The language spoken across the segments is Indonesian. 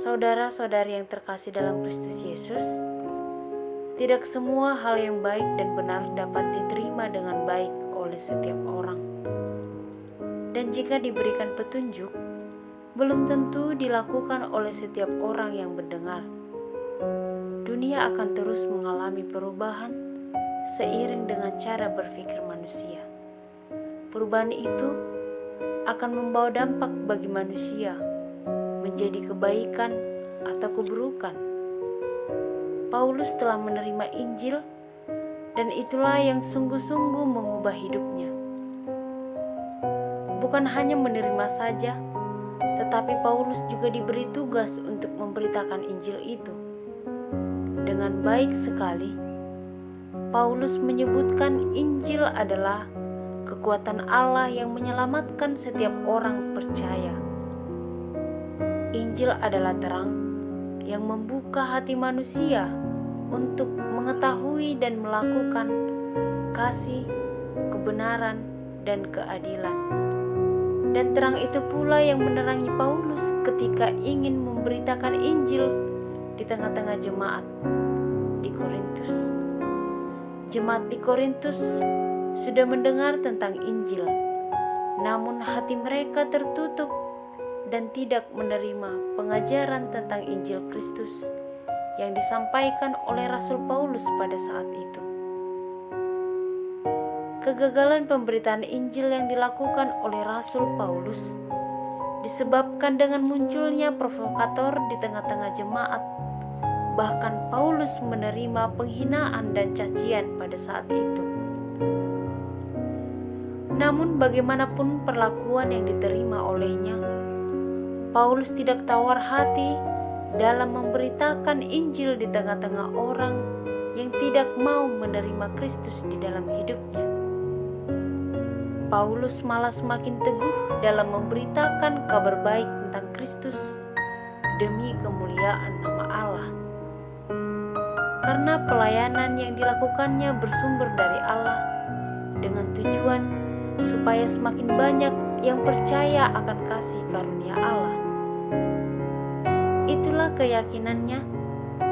Saudara-saudari yang terkasih dalam Kristus Yesus, tidak semua hal yang baik dan benar dapat diterima dengan baik oleh setiap orang. Dan jika diberikan petunjuk, belum tentu dilakukan oleh setiap orang yang mendengar. Dunia akan terus mengalami perubahan seiring dengan cara berpikir manusia. Perubahan itu akan membawa dampak bagi manusia menjadi kebaikan atau keburukan. Paulus telah menerima Injil dan itulah yang sungguh-sungguh mengubah hidupnya. Bukan hanya menerima saja, tetapi Paulus juga diberi tugas untuk memberitakan Injil itu. Dengan baik sekali, Paulus menyebutkan Injil adalah kekuatan Allah yang menyelamatkan setiap orang percaya. Injil adalah terang yang membuka hati manusia untuk mengetahui dan melakukan kasih, kebenaran, dan keadilan. Dan terang itu pula yang menerangi Paulus ketika ingin memberitakan Injil di tengah-tengah jemaat di Korintus. Jemaat di Korintus sudah mendengar tentang Injil, namun hati mereka tertutup dan tidak menerima pengajaran tentang Injil Kristus yang disampaikan oleh Rasul Paulus pada saat itu. Kegagalan pemberitaan Injil yang dilakukan oleh Rasul Paulus disebabkan dengan munculnya provokator di tengah-tengah jemaat. Bahkan Paulus menerima penghinaan dan cacian pada saat itu. Namun bagaimanapun perlakuan yang diterima olehnya, Paulus tidak tawar hati dalam memberitakan Injil di tengah-tengah orang yang tidak mau menerima Kristus di dalam hidupnya. Paulus malah semakin teguh dalam memberitakan kabar baik tentang Kristus demi kemuliaan nama Allah. Karena pelayanan yang dilakukannya bersumber dari Allah dengan tujuan supaya semakin banyak yang percaya akan kasih karunia Allah. Itulah keyakinannya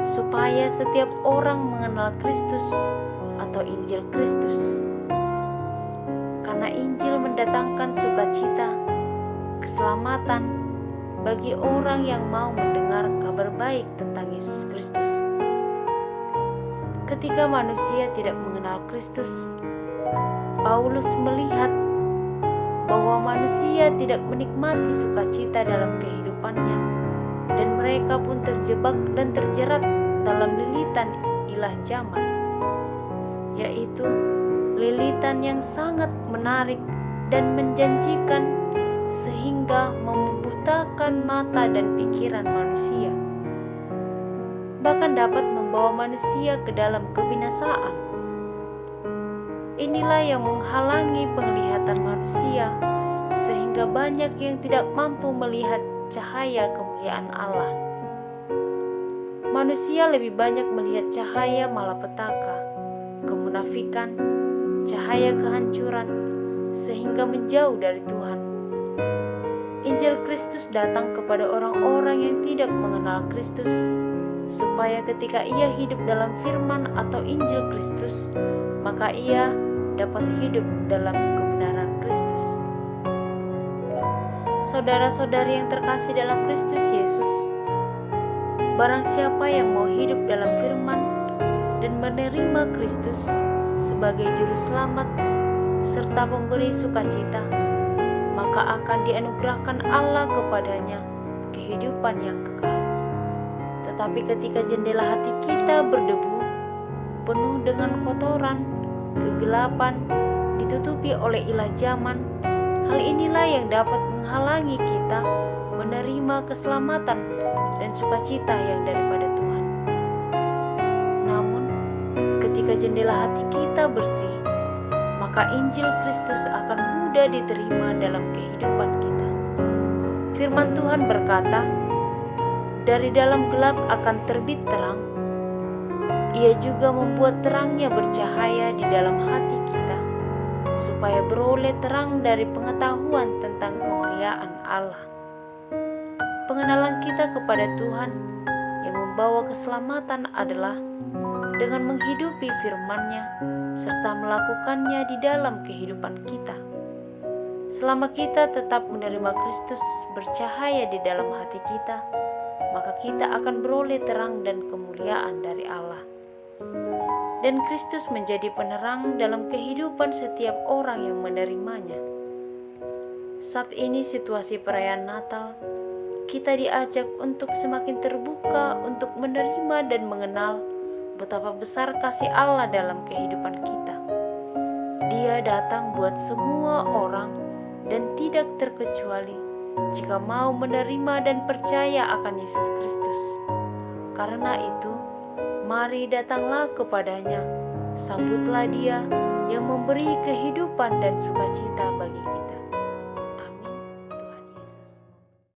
supaya setiap orang mengenal Kristus atau Injil Kristus. Karena Injil mendatangkan sukacita, keselamatan bagi orang yang mau mendengar kabar baik tentang Yesus Kristus. Ketika manusia tidak mengenal Kristus, Paulus melihat bahwa manusia tidak menikmati sukacita dalam kehidupannya, dan mereka pun terjebak dan terjerat dalam lilitan ilah zaman, yaitu lilitan yang sangat menarik dan menjanjikan sehingga membutakan mata dan pikiran manusia, bahkan dapat membawa manusia ke dalam kebinasaan. Inilah yang menghalangi penglihatan manusia sehingga banyak yang tidak mampu melihat cahaya kemuliaan Allah. Manusia lebih banyak melihat cahaya malapetaka, kemunafikan, cahaya kehancuran, sehingga menjauh dari Tuhan. Injil Kristus datang kepada orang-orang yang tidak mengenal Kristus, supaya ketika ia hidup dalam firman atau Injil Kristus, maka ia dapat hidup dalam kebenaran Kristus. Saudara-saudari yang terkasih dalam Kristus Yesus, barang siapa yang mau hidup dalam firman dan menerima Kristus sebagai juru selamat serta pemberi sukacita, maka akan dianugerahkan Allah kepadanya kehidupan yang kekal. Tetapi ketika jendela hati kita berdebu, penuh dengan kotoran, kegelapan, ditutupi oleh ilah zaman, hal inilah yang dapat menghalangi kita menerima keselamatan dan sukacita yang daripada Tuhan. Namun, ketika jendela hati kita bersih, maka Injil Kristus akan mudah diterima dalam kehidupan kita. Firman Tuhan berkata, "Dari dalam gelap akan terbit terang." Ia juga membuat terangnya bercahaya di dalam hati kita, supaya beroleh terang dari pengetahuan tentang kemuliaan Allah. Pengenalan kita kepada Tuhan yang membawa keselamatan adalah dengan menghidupi firman-Nya serta melakukannya di dalam kehidupan kita. Selama kita tetap menerima Kristus bercahaya di dalam hati kita, maka kita akan beroleh terang dan kemuliaan dari Allah. Dan Kristus menjadi penerang dalam kehidupan setiap orang yang menerimanya. Saat ini situasi perayaan Natal, kita diajak untuk semakin terbuka untuk menerima dan mengenal betapa besar kasih Allah dalam kehidupan kita. Dia datang buat semua orang dan tidak terkecuali jika mau menerima dan percaya akan Yesus Kristus. Karena itu, mari datanglah kepadanya, sambutlah Dia yang memberi kehidupan dan sukacita bagi kita.